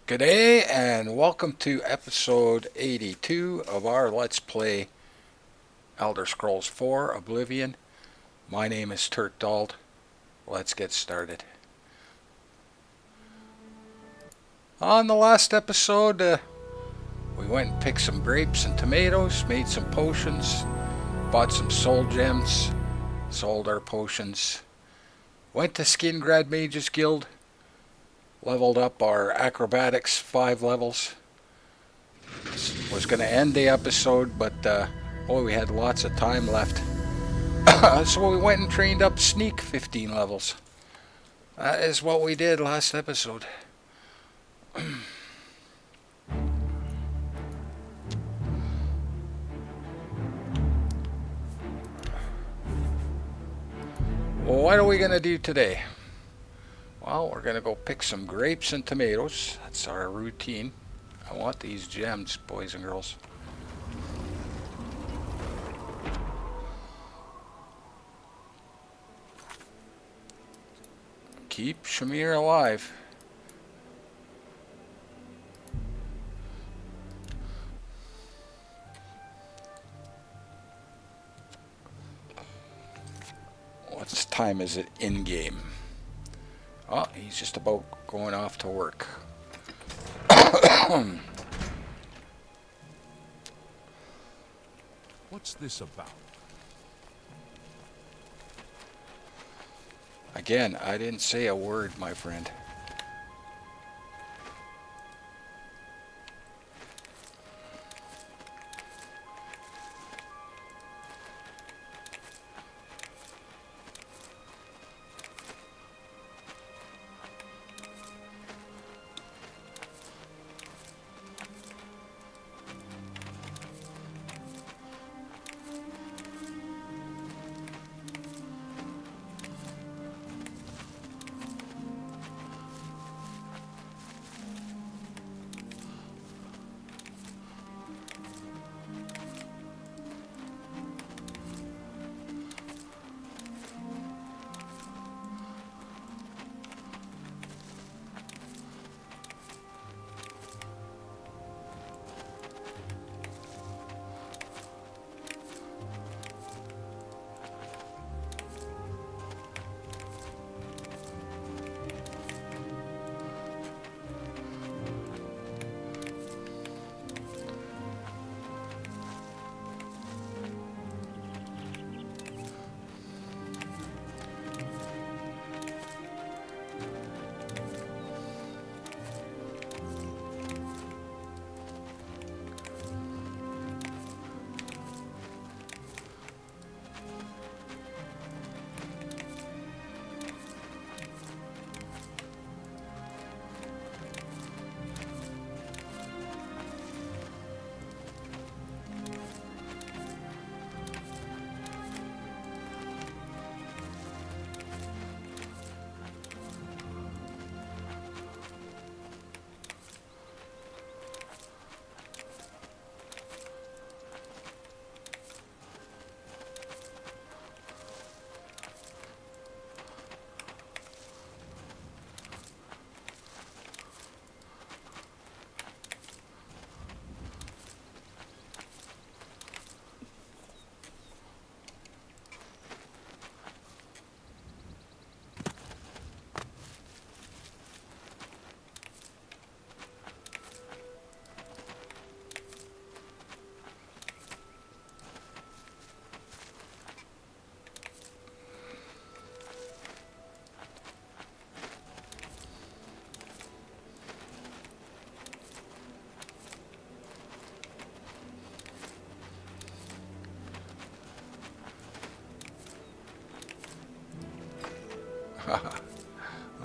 G'day and welcome to episode 82 of our Let's Play Elder Scrolls 4 Oblivion. My name is Turk Dald. Let's get started. On the last episode, we went and picked some grapes and tomatoes, made some potions, bought some soul gems, sold our potions, went to Skingrad Mages Guild, leveled up our Acrobatics 5 levels. Was going to end the episode, but we had lots of time left. So we went and trained up Sneak 15 levels. That is what we did last episode. Well, what are we going to do today? Well, we're going to go pick some grapes and tomatoes. That's our routine. I want these gems, boys and girls. Keep Shamir alive. What time is it in game? Oh, he's just about going off to work. What's this about? Again, I didn't say a word, my friend.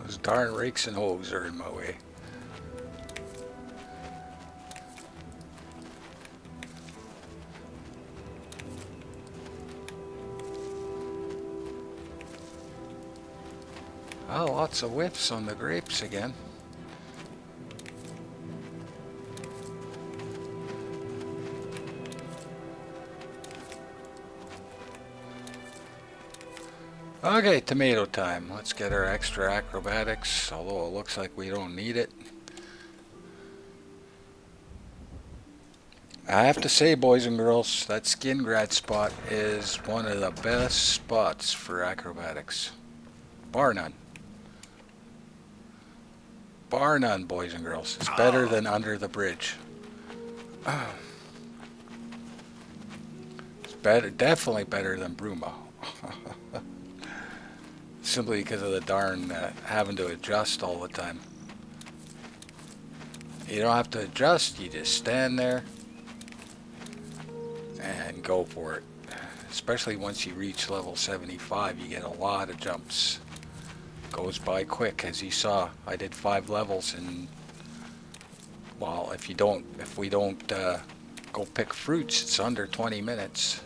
Those darn rakes and hoes are in my way. Oh, lots of whiffs on the grapes again. Okay, tomato time. Let's get our extra acrobatics, although it looks like we don't need it. I have to say, boys and girls, that skin grad spot is one of the best spots for acrobatics. Bar none. Bar none, boys and girls. It's better than under the bridge. It's better, definitely better than Bruma. Simply because of the darn having to adjust all the time. You don't have to adjust, you just stand there and go for it. Especially once you reach level 75, you get a lot of jumps. Goes by quick, as you saw. I did 5 levels, and well, if we don't go pick fruits, it's under 20 minutes.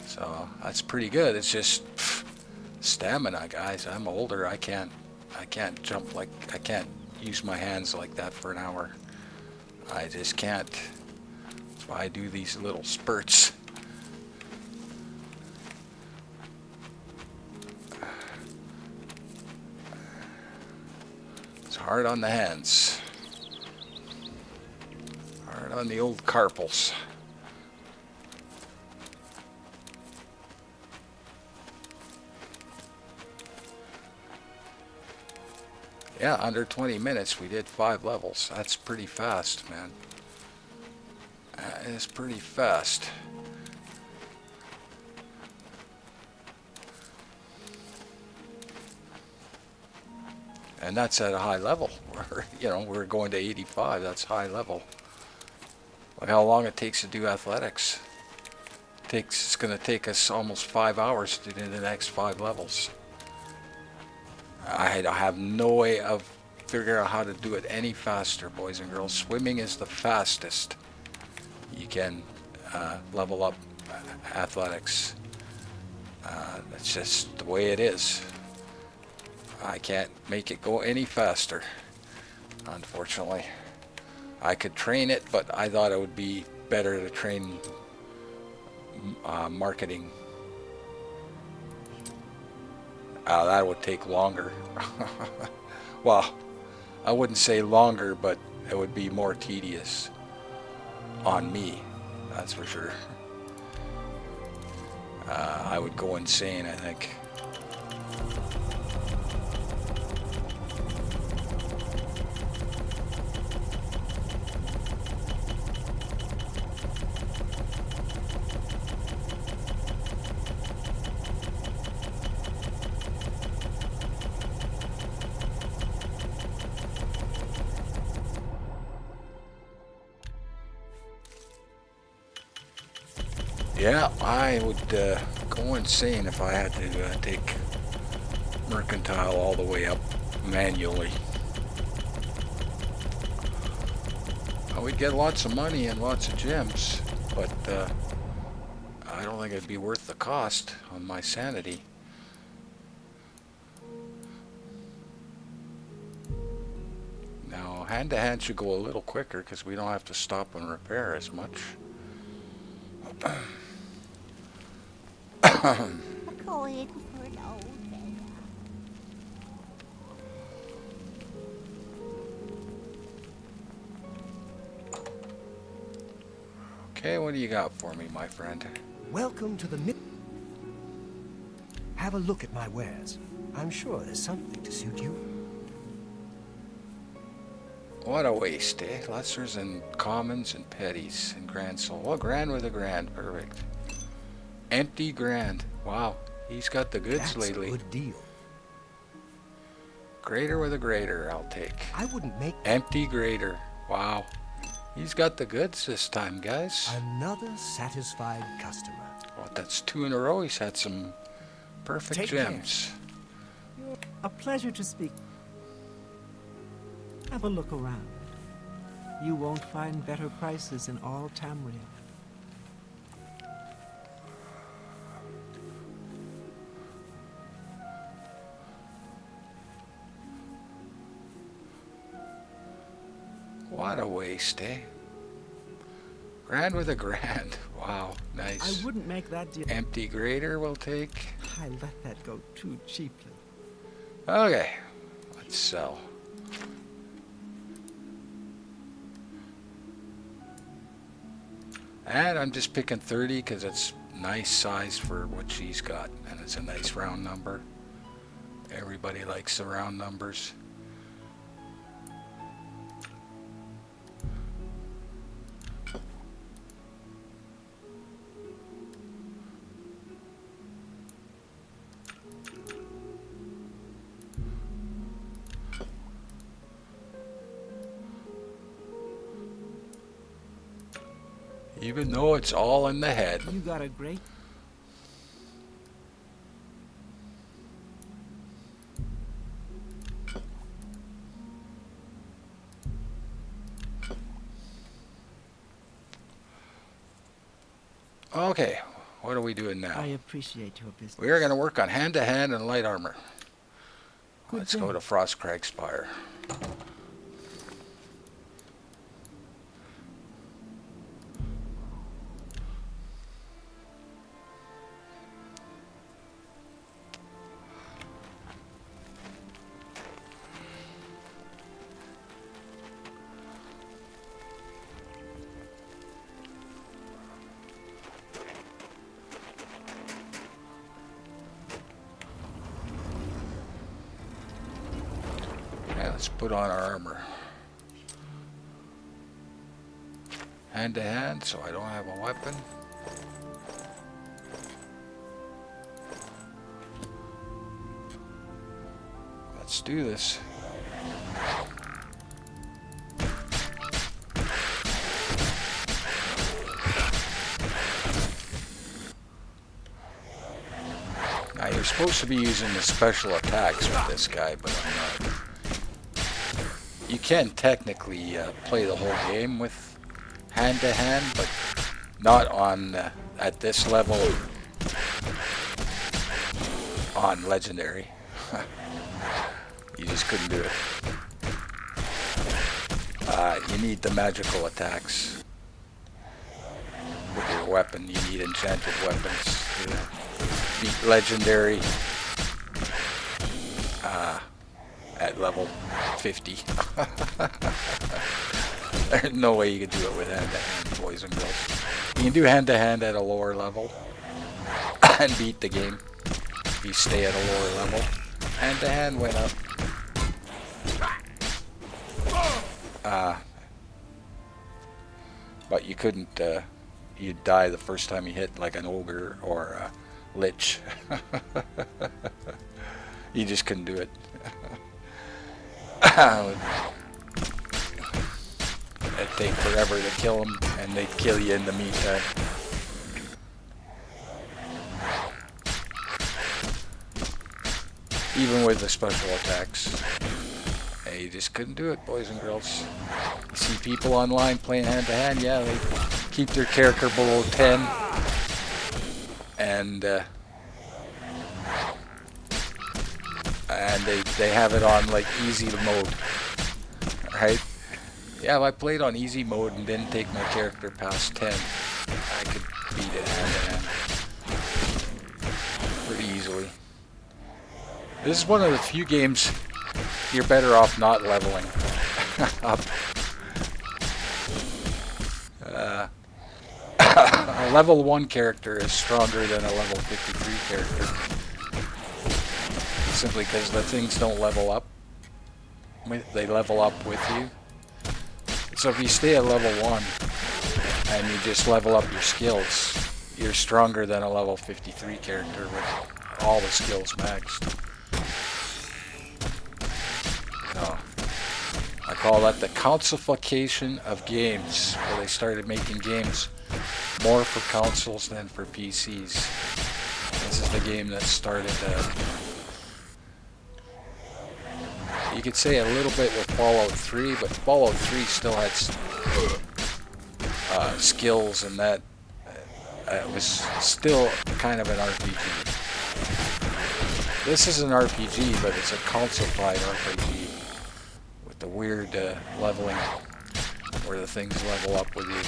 So that's pretty good. It's just stamina, guys. I'm older. I can't jump like I can't use my hands like that for an hour. I just can't. That's why I do these little spurts. It's hard on the hands. Hard on the old carpals. Yeah, under 20 minutes we did 5 levels. That's pretty fast, man. That is pretty fast. And that's at a high level. We're going to 85. That's high level. Look how long it takes to do athletics. It's going to take us almost 5 hours to do the next 5 levels. I have no way of figuring out how to do it any faster, boys and girls. Swimming is the fastest you can level up athletics. That's just the way it is. I can't make it go any faster, unfortunately. I could train it, but I thought it would be better to train marketing. That would take longer. Well, I wouldn't say longer, but it would be more tedious on me, that's for sure. I would go insane, I think. Yeah, I would go insane if I had to take Mercantile all the way up manually. We'd get lots of money and lots of gems, but I don't think it'd be worth the cost on my sanity. Now, hand-to-hand should go a little quicker because we don't have to stop and repair as much. Okay, what do you got for me, my friend? Welcome to the Have a look at my wares. I'm sure there's something to suit you. What a waste, eh? Lessers and commons and petties and grand soul. Well, grand with a grand. Perfect. Empty grand. Wow. He's got the goods lately. That's a good deal. Greater with a greater, I'll take. I wouldn't make... Empty greater. Wow. He's got the goods this time, guys. Another satisfied customer. Well, that's 2 in a row. He's had some perfect Take gems. Care. A pleasure to speak. Have a look around. You won't find better prices in all Tamriel. What a waste, eh? Grand with a grand. Wow, nice. I wouldn't make that deal. Empty greater we'll take. I let that go too cheaply. Okay, let's sell. And I'm just picking 30 because it's nice size for what she's got, and it's a nice round number. Everybody likes the round numbers. Even though it's all in the head. You got a great... Okay, what are we doing now? I appreciate your business. We are going to work on hand-to-hand and light armor. Good Let's day. go to Frostcrag Spire. Let's put on our armor. Hand to hand, so I don't have a weapon. Let's do this. Now you're supposed to be using the special attacks with this guy, but I'm not. You can technically play the whole game with hand-to-hand, but not on at this level on Legendary. You just couldn't do it. You need the magical attacks with your weapon. You need enchanted weapons to beat Legendary at level 50. There's no way you could do it with hand-to-hand, boys and girls. You can do hand-to-hand at a lower level and beat the game if you stay at a lower level. Hand-to-hand went up. But you couldn't, you'd die the first time you hit, like an ogre or a lich. You just couldn't do it. It'd take forever to kill them, and they'd kill you in the meantime. Even with the special attacks. You just couldn't do it, boys and girls. You see people online playing hand-to-hand, yeah, they keep their character below 10. And they have it on like easy mode, right? Yeah, if I played on easy mode and didn't take my character past 10, I could beat it hand-to-hand pretty easily. This is one of the few games you're better off not leveling up. A level 1 character is stronger than a level 53 character. Simply because the things don't level up. They level up with you. So if you stay at level 1 and you just level up your skills, you're stronger than a level 53 character with all the skills maxed. So, I call that the councilification of games, where they started making games more for consoles than for PCs. This is the game that started you could say a little bit with Fallout 3, but Fallout 3 still had skills, and that it was still kind of an RPG. This is an RPG, but it's a console-fied RPG with the weird leveling, where the things level up with you.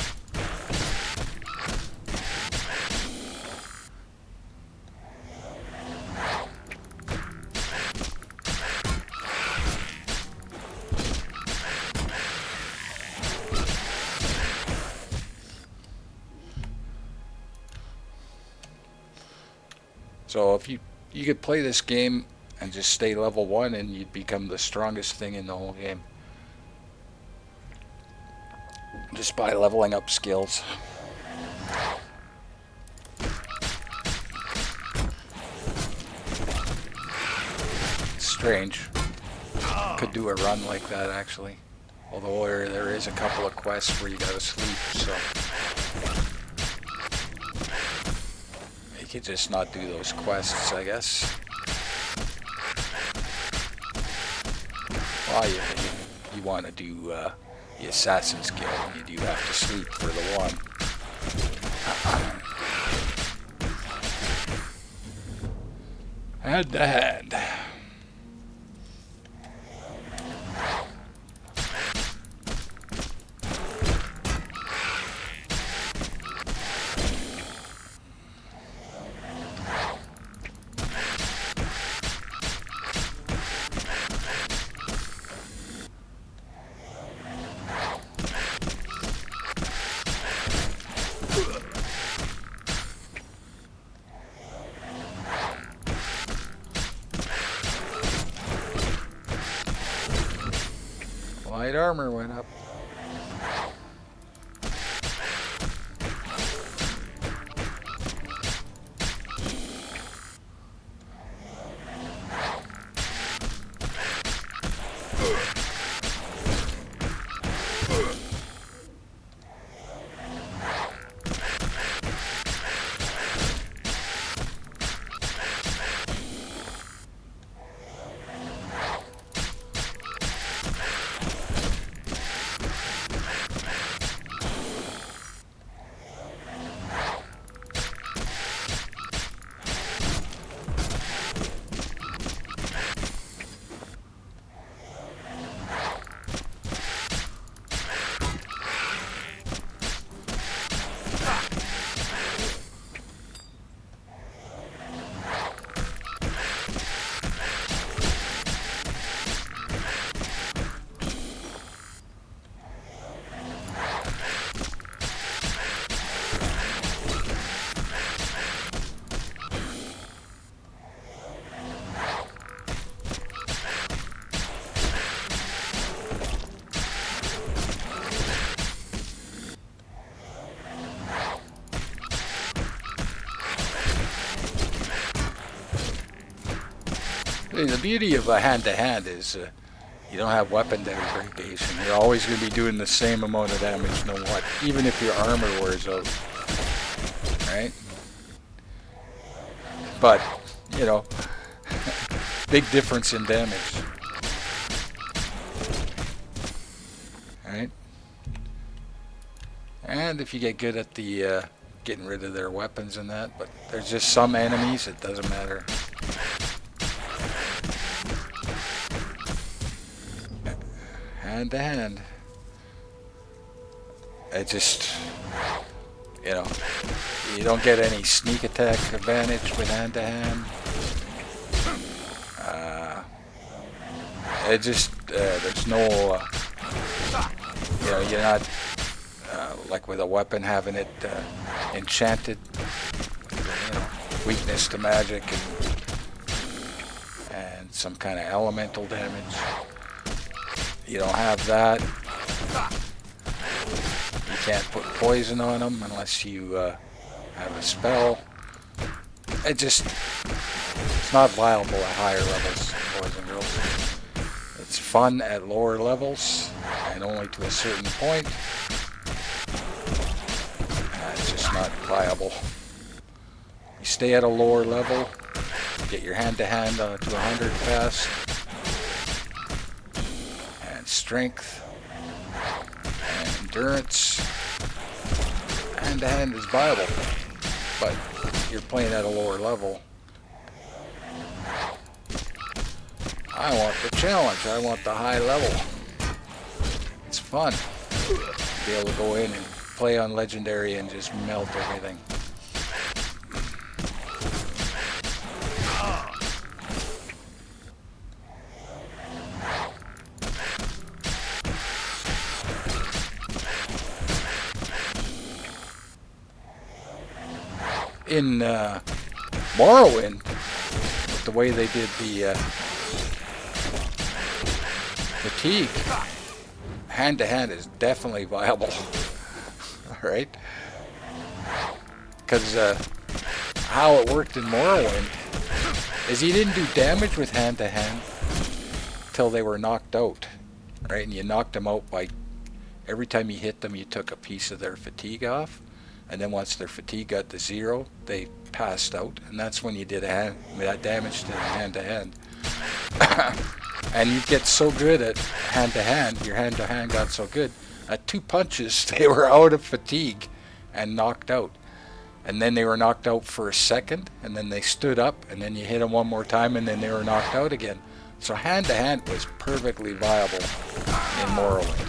So if you could play this game and just stay level 1 and you'd become the strongest thing in the whole game. Just by leveling up skills. Strange. Could do a run like that actually. Although there is a couple of quests where you gotta sleep, so you could just not do those quests, I guess. Well, you want to do the Assassin's Guild, and you do have to sleep for the one. Hand to hand. Light armor went up. The beauty of a hand-to-hand is you don't have weapon degradation. You're always going to be doing the same amount of damage no what, even if your armor wears out. Right? But, you know, big difference in damage. Right? And if you get good at the getting rid of their weapons and that, but there's just some enemies, it doesn't matter. Hand to hand. It just, you know, you don't get any sneak attack advantage with hand to hand. It just, there's no, you know, you're not, like with a weapon having it enchanted, you know, weakness to magic and some kind of elemental damage. You don't have that. You can't put poison on them unless you have a spell. It's not viable at higher levels, boys and girls. It's fun at lower levels and only to a certain point. It's just not viable. You stay at a lower level, get your hand-to-hand to 100 fast. Strength and endurance. Hand-to-hand is viable, but you're playing at a lower level. I want the challenge. I want the high level. It's fun to be able to go in and play on Legendary and just melt everything. In Morrowind, with the way they did the fatigue, hand-to-hand is definitely viable. Alright? Because how it worked in Morrowind is you didn't do damage with hand-to-hand till they were knocked out. Right? And you knocked them out by every time you hit them, you took a piece of their fatigue off. And then once their fatigue got to 0, they passed out. And that's when you did that damage to them hand-to-hand. And you get so good at hand-to-hand, your hand-to-hand got so good, at 2 punches, they were out of fatigue and knocked out. And then they were knocked out for a second, and then they stood up, and then you hit them one more time, and then they were knocked out again. So hand-to-hand was perfectly viable in Morrowind.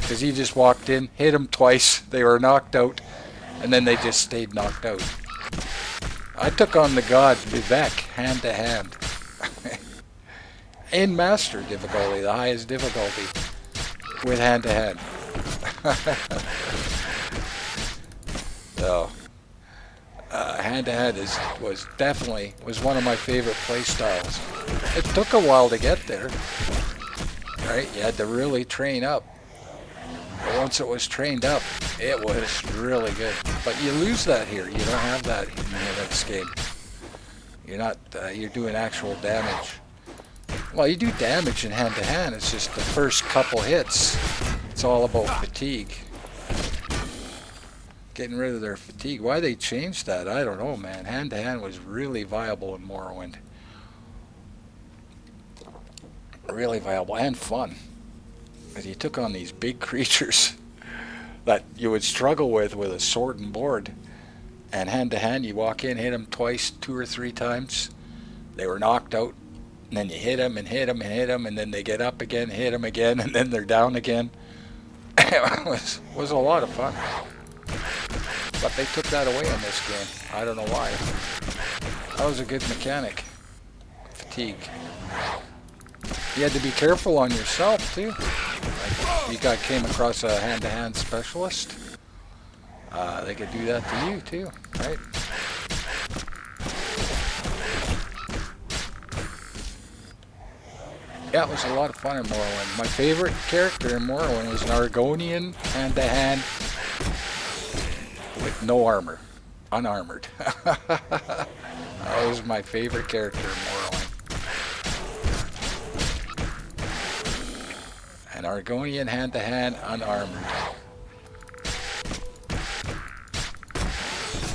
Because you just walked in, hit them twice, they were knocked out, and then they just stayed knocked out. I took on the god Vivek hand-to-hand. In Master difficulty, the highest difficulty, with hand-to-hand. So, hand-to-hand was definitely one of my favorite play styles. It took a while to get there, right? You had to really train up. But once it was trained up, it was really good. But you lose that here. You don't have that in the next game. You're not. You're doing actual damage. Well, you do damage in hand-to-hand. It's just the first couple hits. It's all about fatigue. Getting rid of their fatigue. Why they changed that, I don't know, man. Hand-to-hand was really viable in Morrowind. Really viable and fun. Because you took on these big creatures that you would struggle with a sword and board. And hand-to-hand, you walk in, hit them twice, 2 or 3 times. They were knocked out. And then you hit them and hit them and hit them, and then they get up again, hit them again, and then they're down again. It was a lot of fun. But they took that away in this game. I don't know why. That was a good mechanic. Fatigue. You had to be careful on yourself too. Like you came across a hand-to-hand specialist. They could do that to you too, right? Yeah, it was a lot of fun in Morrowind. My favorite character in Morrowind was an Argonian hand-to-hand with no armor. Unarmored. That was my favorite character in Morrowind. An Argonian hand-to-hand unarmored.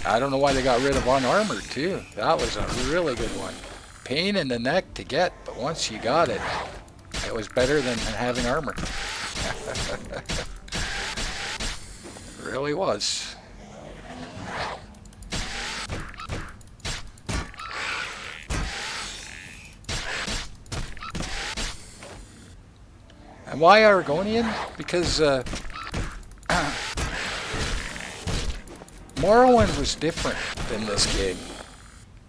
I don't know why they got rid of unarmored too. That was a really good one. Pain in the neck to get, but once you got it, it was better than having armor. It really was. And why Argonian? Because Morrowind was different than this game.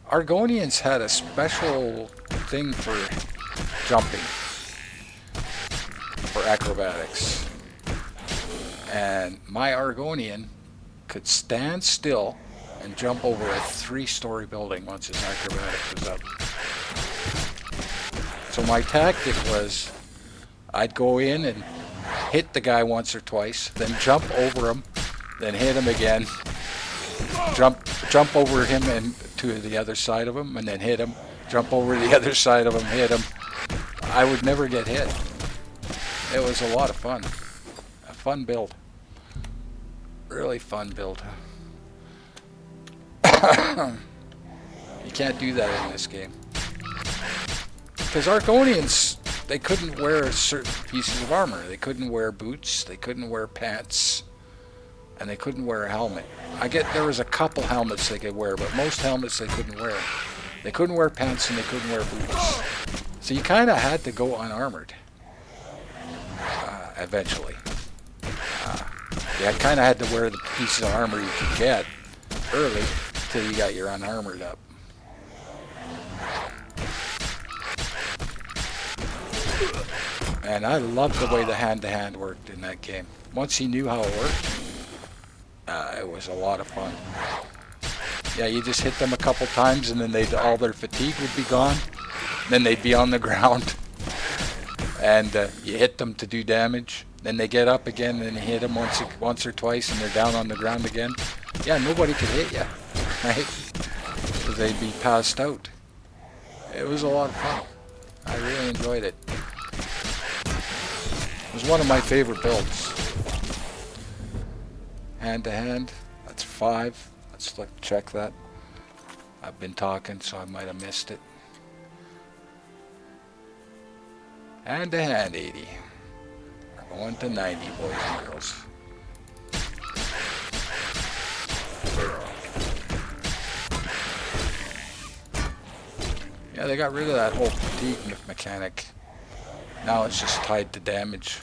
Argonians had a special thing for jumping, for acrobatics. And my Argonian could stand still and jump over a 3-story building once his acrobatics was up. So my tactic was, I'd go in and hit the guy once or twice, then jump over him, then hit him again, jump over him and to the other side of him, and then hit him, jump over the other side of him, hit him. I would never get hit. It was a lot of fun. A fun build. Really fun build. You can't do that in this game. Because Argonians, they couldn't wear certain pieces of armor. They couldn't wear boots, they couldn't wear pants, and they couldn't wear a helmet. I get there was a couple helmets they could wear, but most helmets they couldn't wear. They couldn't wear pants and they couldn't wear boots. So you kind of had to go unarmored eventually. You kind of had to wear the pieces of armor you could get early till you got your unarmored up. And I loved the way the hand-to-hand worked in that game. Once you knew how it worked, it was a lot of fun. Yeah, you just hit them a couple times and then all their fatigue would be gone. Then they'd be on the ground. And you hit them to do damage. Then they get up again and you hit them once or twice and they're down on the ground again. Yeah, nobody could hit you, right? Because they'd be passed out. It was a lot of fun. I really enjoyed it. It was one of my favorite builds. Hand to hand, that's 5. Let's check that. I've been talking, so I might have missed it. Hand to hand, 80. We're going to 90, boys and girls. Yeah, they got rid of that whole fatigue mechanic. Now it's just tied to damage.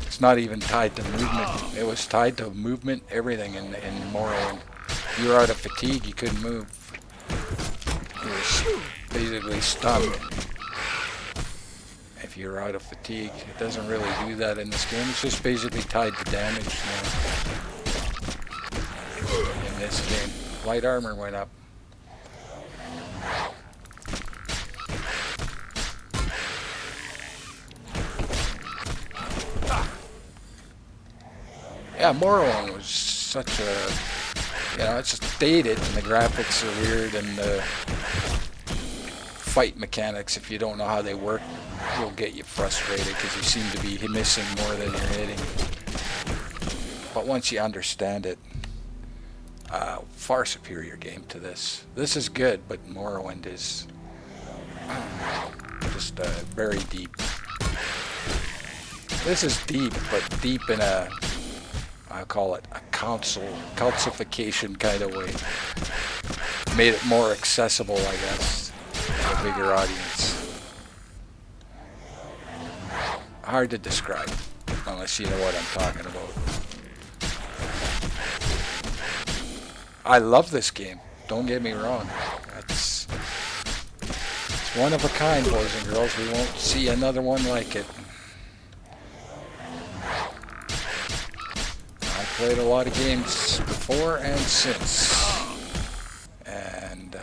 It's not even tied to movement. It was tied to movement, everything in Morrowind. If you were out of fatigue, you couldn't move. You were basically stunned. If you're out of fatigue, it doesn't really do that in this game. It's just basically tied to damage now. In this game, light armor went up. Yeah, Morrowind was such a, it's just dated and the graphics are weird and the fight mechanics, if you don't know how they work, will get you frustrated because you seem to be missing more than you're hitting. But once you understand it, far superior game to this. This is good, but Morrowind is just very deep. This is deep, but deep in a, I call it a calcification kind of way. Made it more accessible, I guess, to a bigger audience. Hard to describe, unless you know what I'm talking about. I love this game, don't get me wrong. It's one of a kind, boys and girls. We won't see another one like it. Played a lot of games before and since, and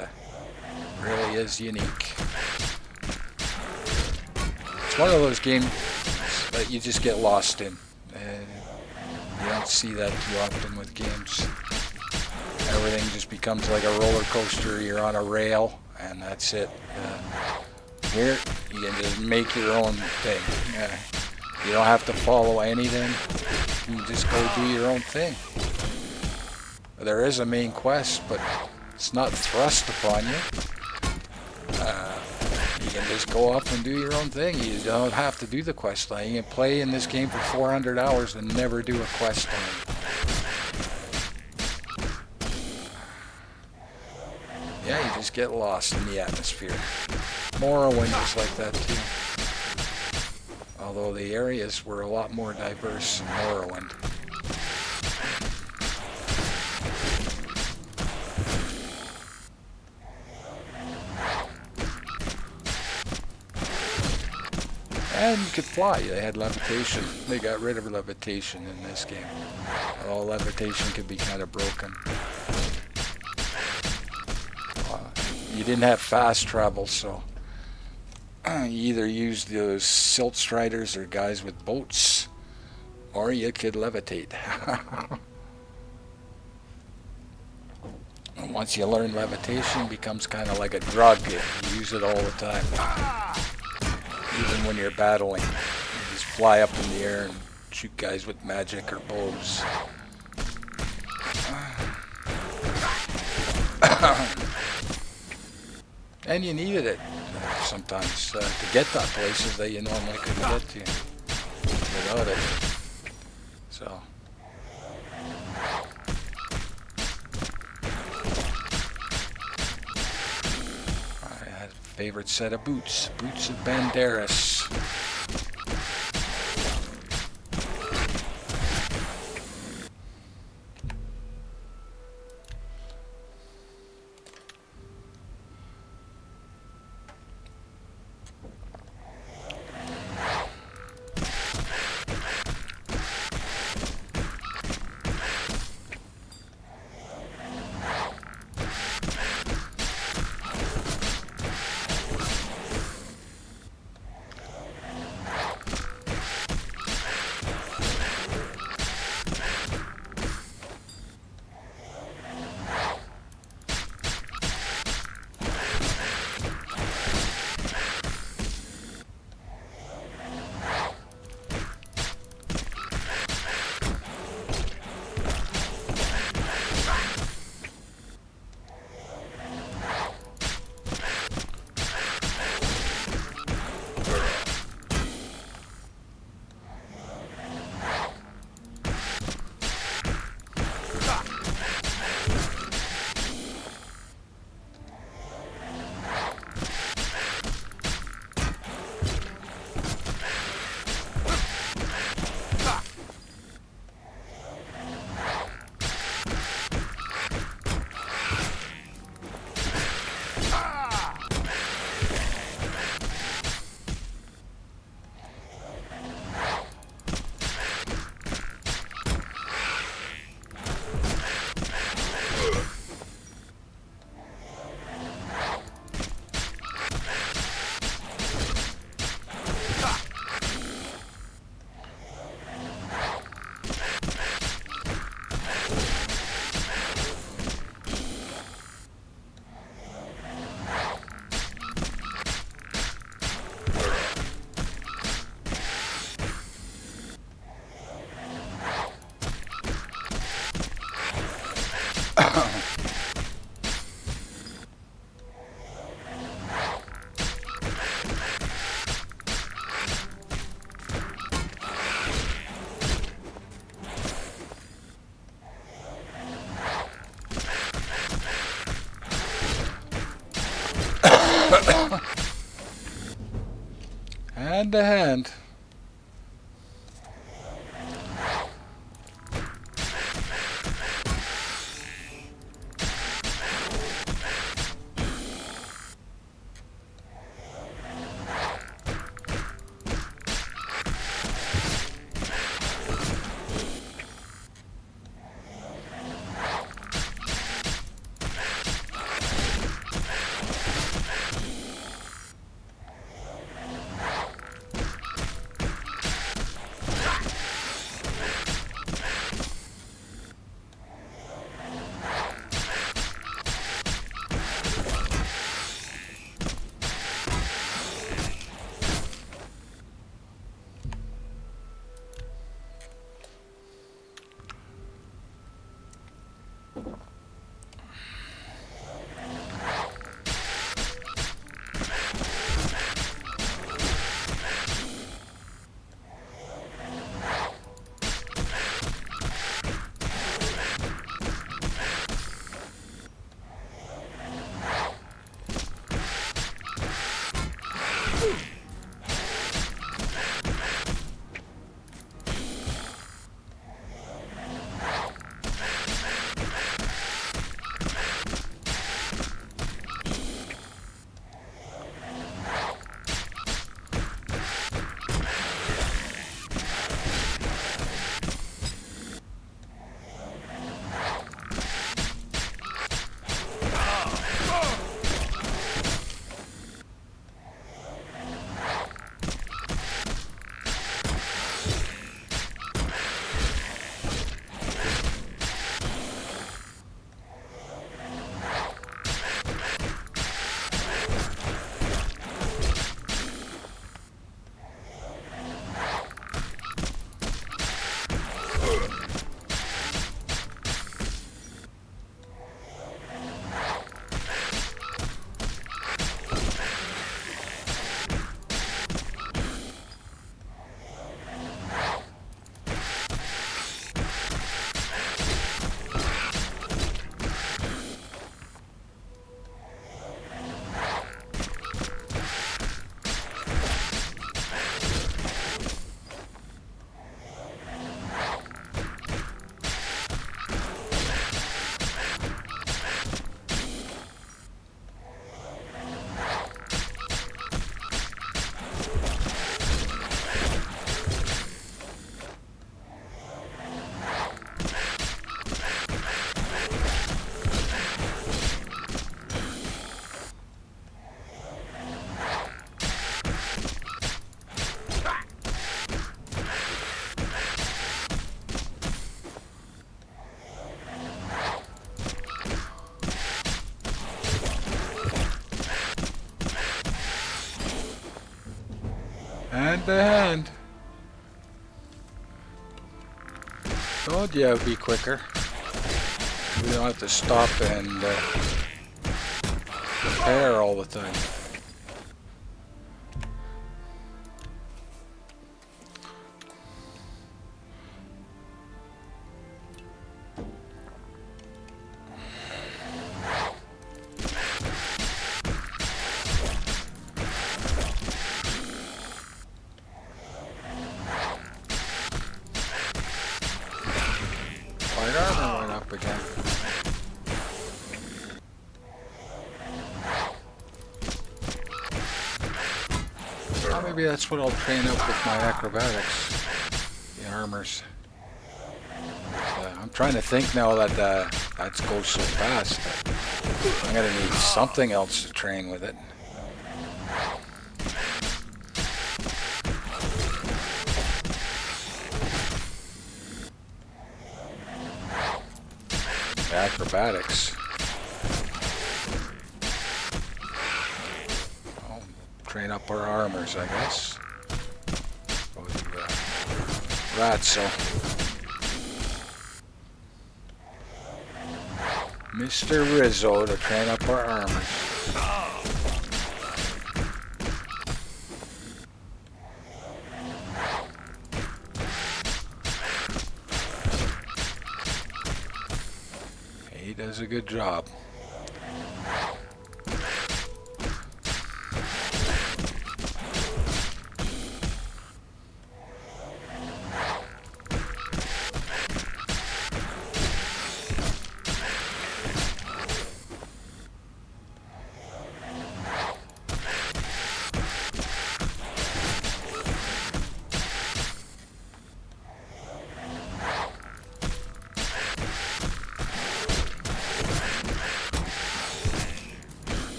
really is unique. It's one of those games that you just get lost in, and you don't see that too often with games. Everything just becomes like a roller coaster. You're on a rail, and that's it. Here, you can just make your own thing. You don't have to follow anything. You just go do your own thing. There is a main quest, but it's not thrust upon you. You can just go off and do your own thing. You don't have to do the quest line. You can play in this game for 400 hours and never do a quest line. Yeah, you just get lost in the atmosphere. Morrowind is like that too. Although the areas were a lot more diverse in Morrowind. And you could fly. They had levitation. They got rid of levitation in this game. All levitation could be kind of broken. You didn't have fast travel, so you either used those silt striders or guys with boats, or you could levitate. And once you learn levitation, it becomes kind of like a drug. You use it all the time. Even when you're battling, you just fly up in the air and shoot guys with magic or bows. And you needed it sometimes to get to places that you normally couldn't get to without it. So I had a favorite set of boots, boots of Banderas. Hand to hand. Hand to hand. Told you it'd be quicker. We don't have to stop and repair all the time. Light armor went up again. Well, maybe that's what I'll train up with my acrobatics. The armors. I'm trying to think now that that goes so fast. I'm gonna need something else to train with it. Acrobatics. Oh, train up our armors, I guess. Go do that. So. Mr. Rizzo to train up our armors. He does a good job.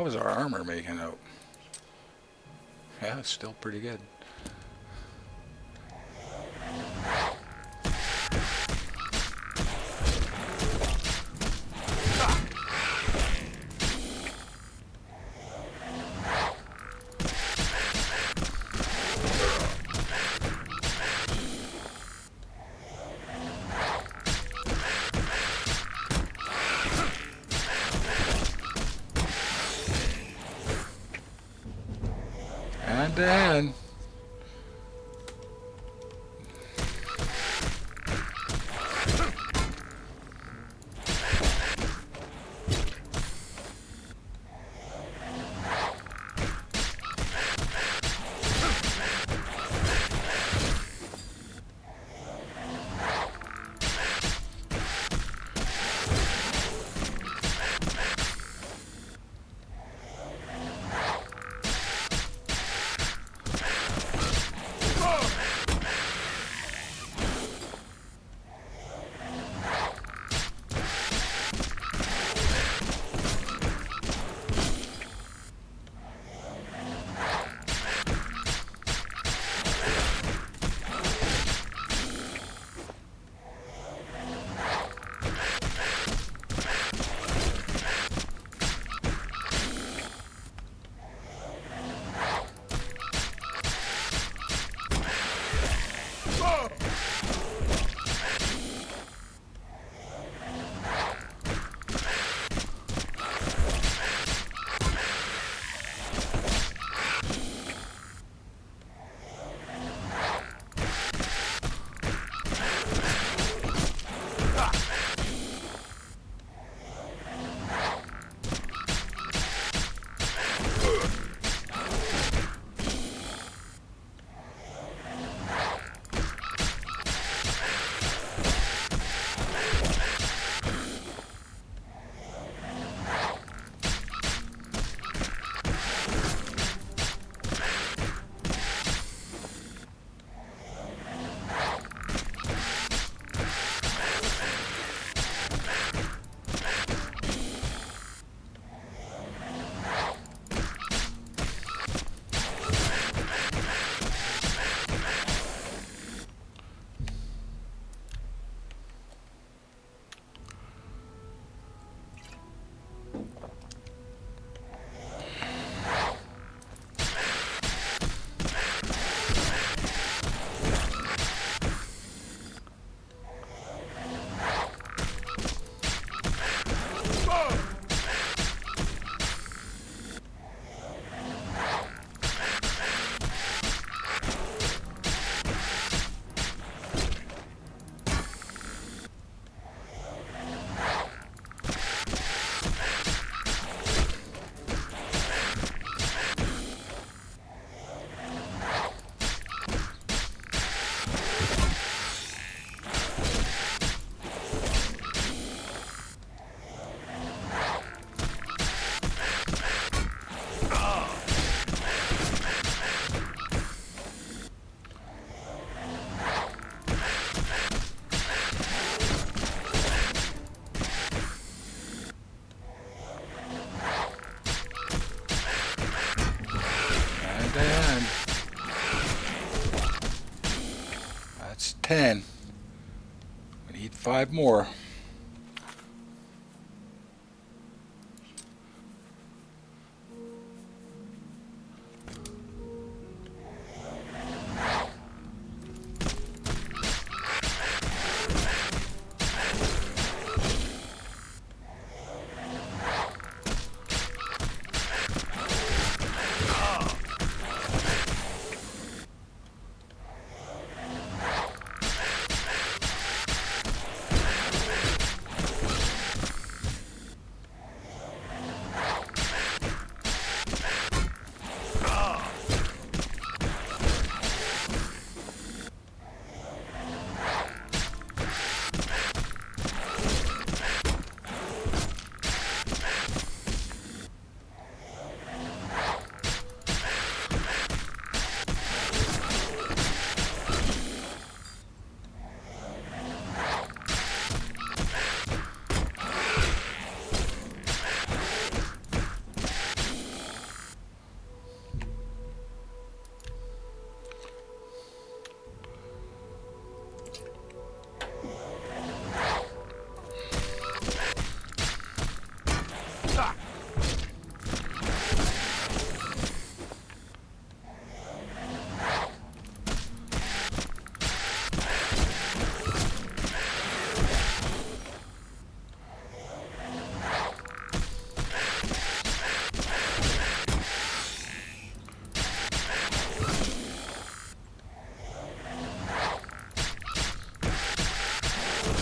How was our armor making out? Yeah, it's still pretty good. And then that's 10. We need 5 more.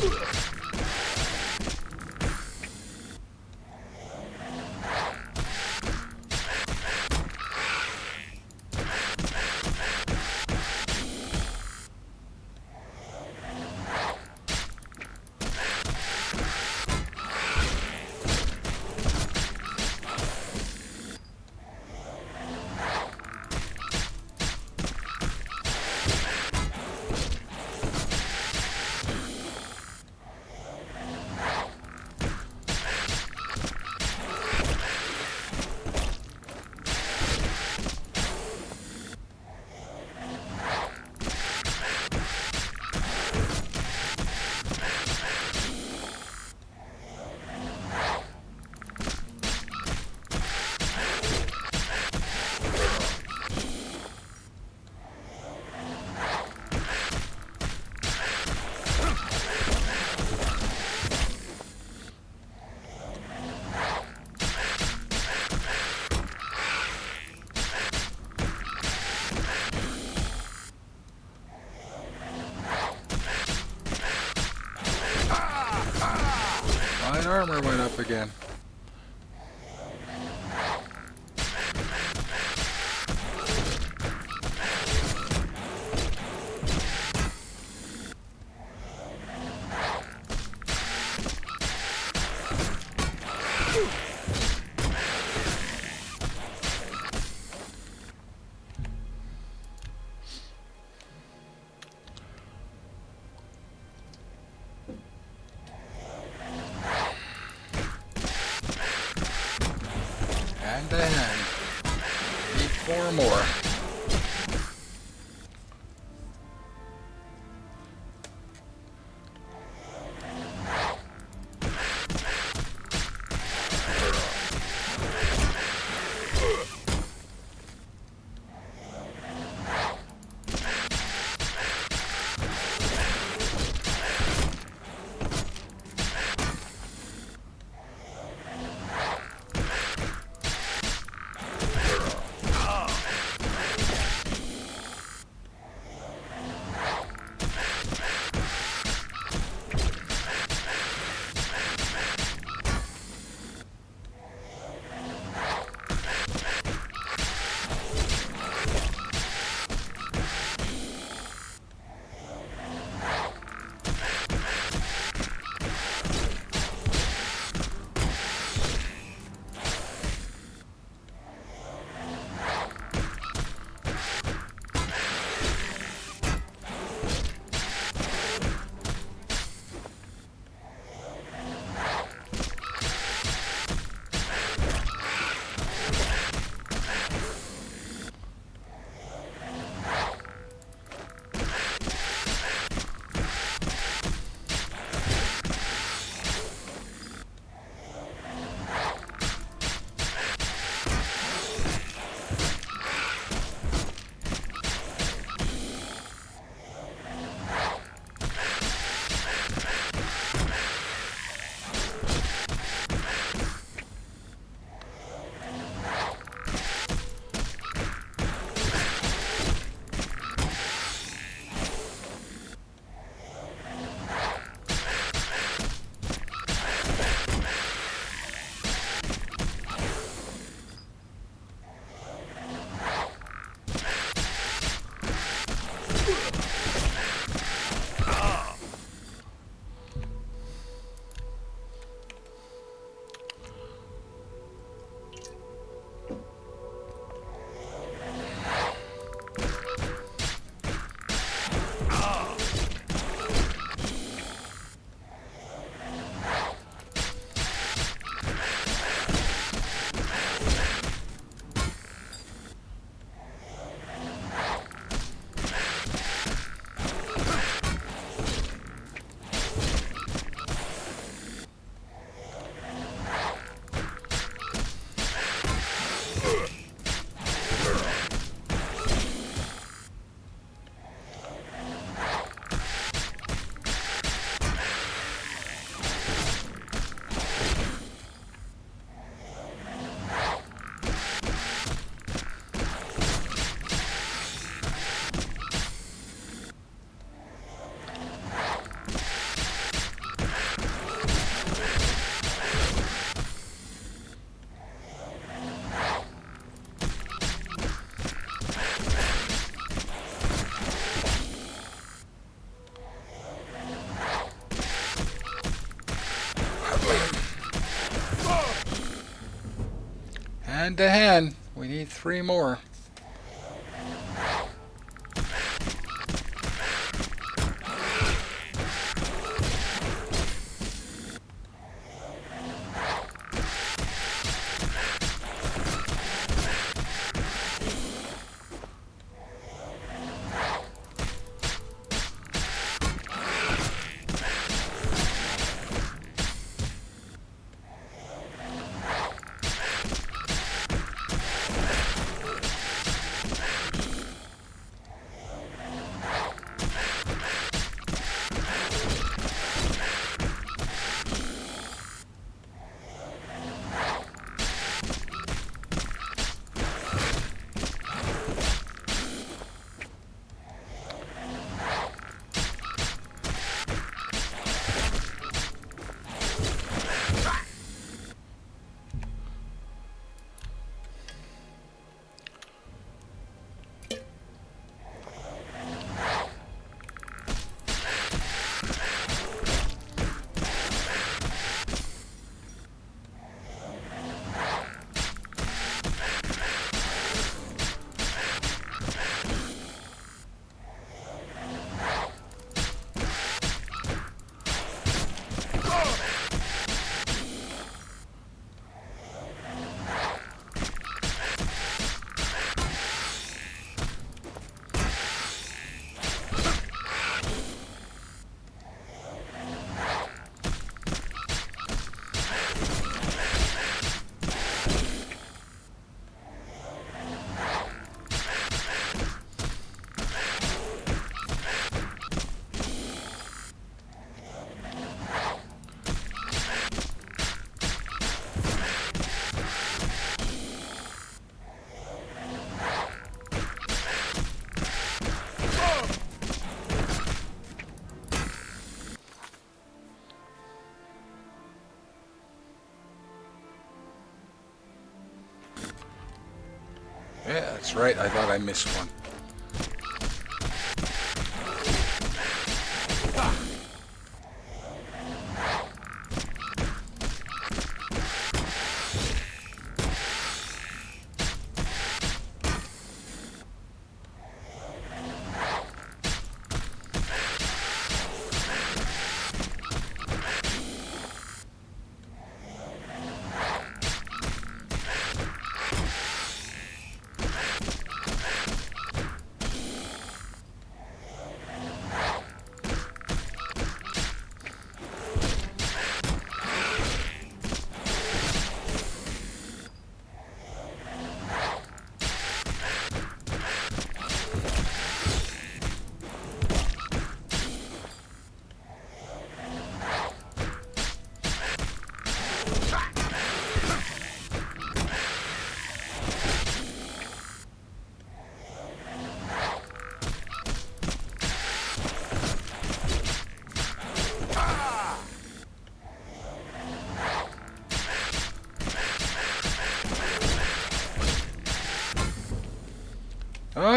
My armor went up again. And then, need 4 more. Hand to hand. We need 3 more. Yeah, that's right. I thought I missed one.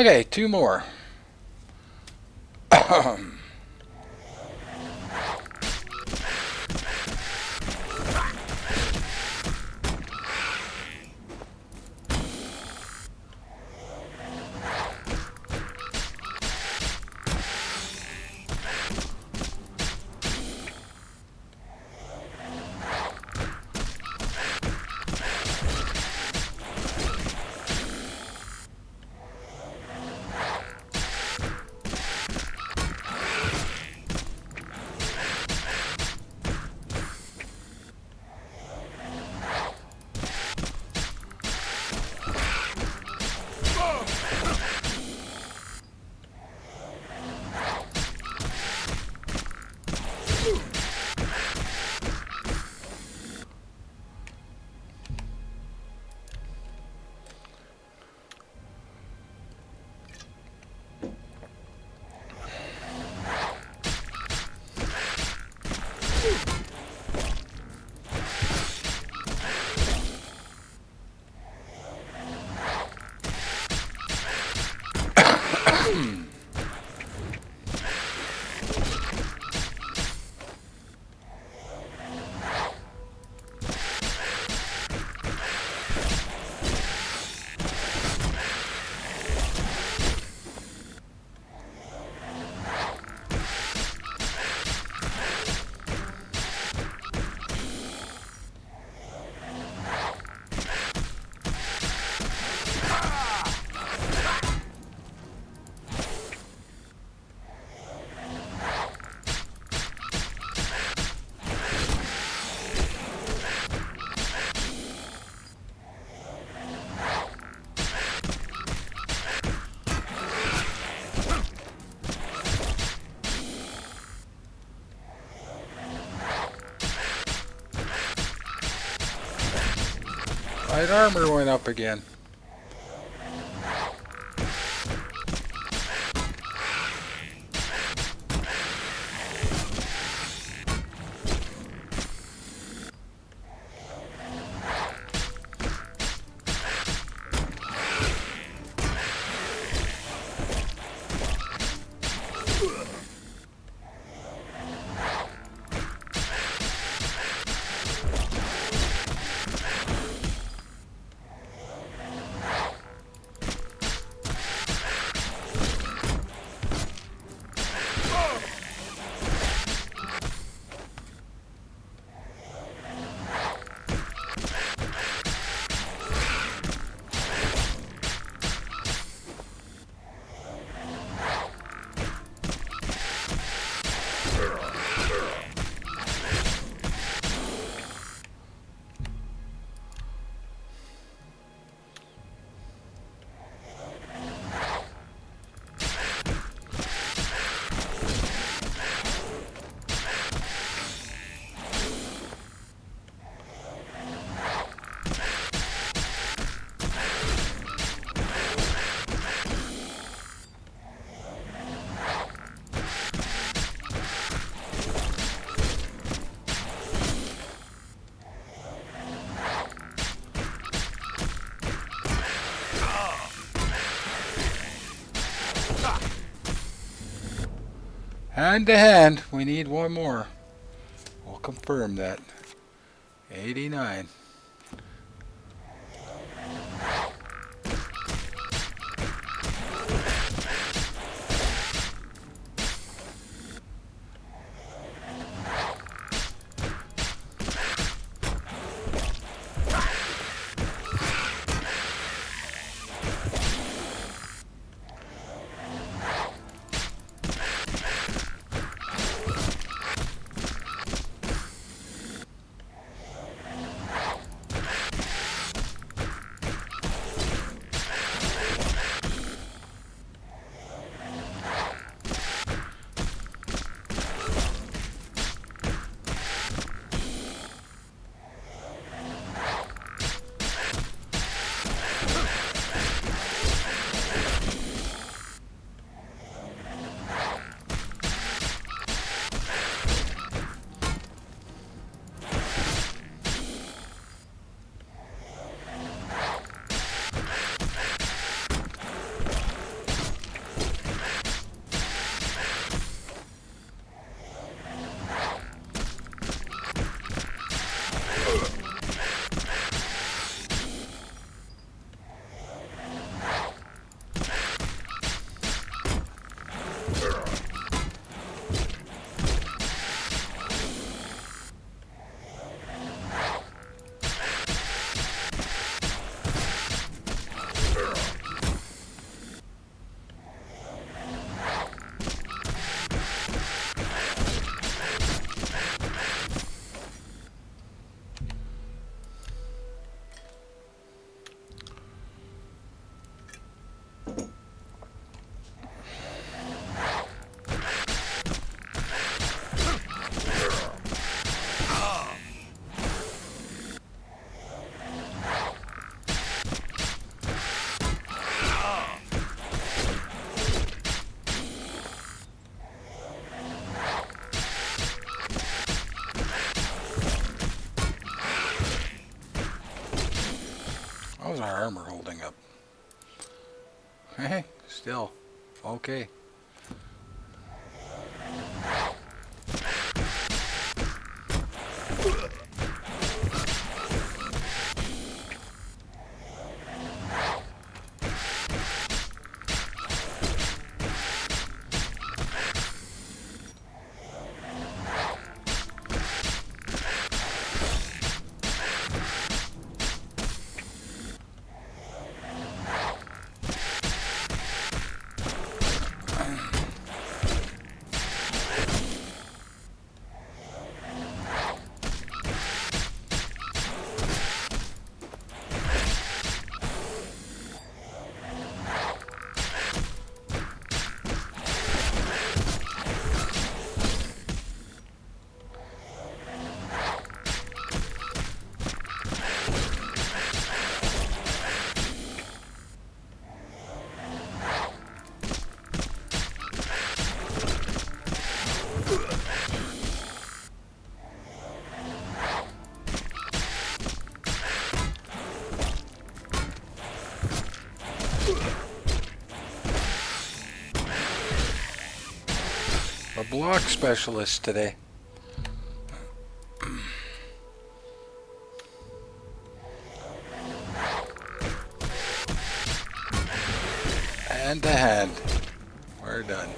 Okay, 2 more. Light armor went up again. Hand to hand, we need one more. We'll confirm that. 89. How's our armor holding up? Hey, still okay. block specialist today. And a hand. We're done.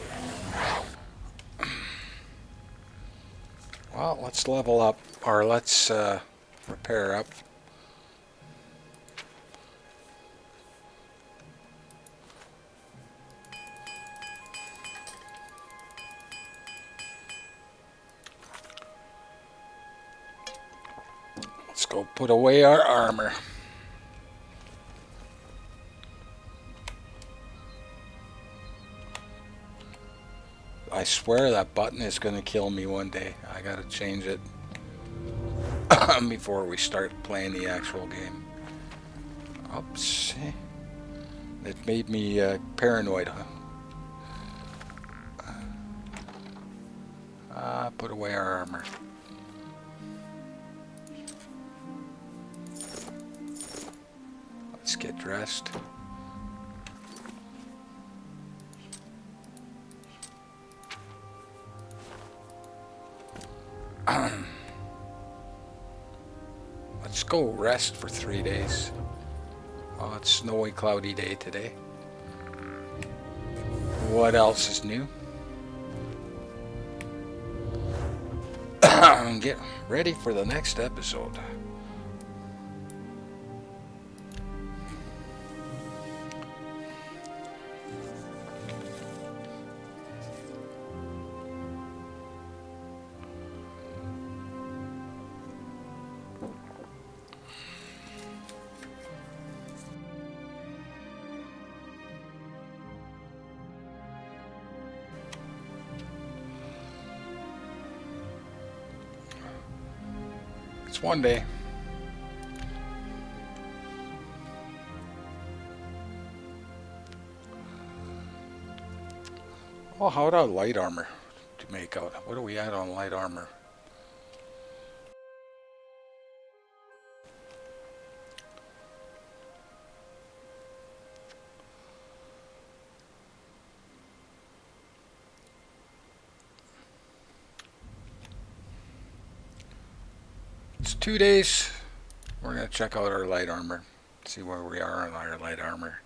Well, let's level up, or let's repair up. Let's go put away our armor. I swear that button is going to kill me one day. I got to change it before we start playing the actual game. Oops. It made me paranoid. Put away our armor. Let's get dressed. Let's go rest for 3 days. Oh, it's a snowy, cloudy day today. What else is new? Get ready for the next episode. It's one day. Oh, how about light armor to make out? What do we add on light armor? It's 2 days. We're going to check out our light armor. See where we are on our light armor.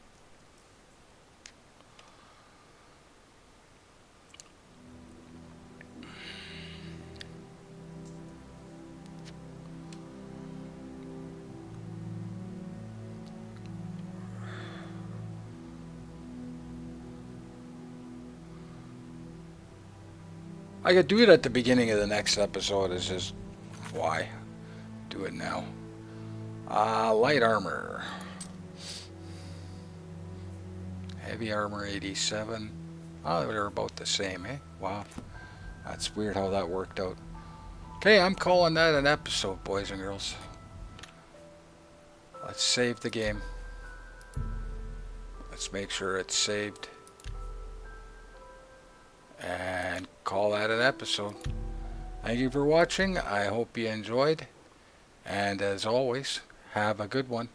I could do it at the beginning of the next episode. It's just why do it now. Light armor, heavy armor 87. Oh, they're about the same, eh? Wow, that's weird how that worked out. Okay, I'm calling that an episode, boys and girls. Let's save the game. Let's make sure it's saved and call that an episode. Thank you for watching. I hope you enjoyed. And as always, have a good one.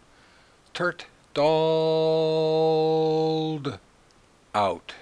Turt Dold out.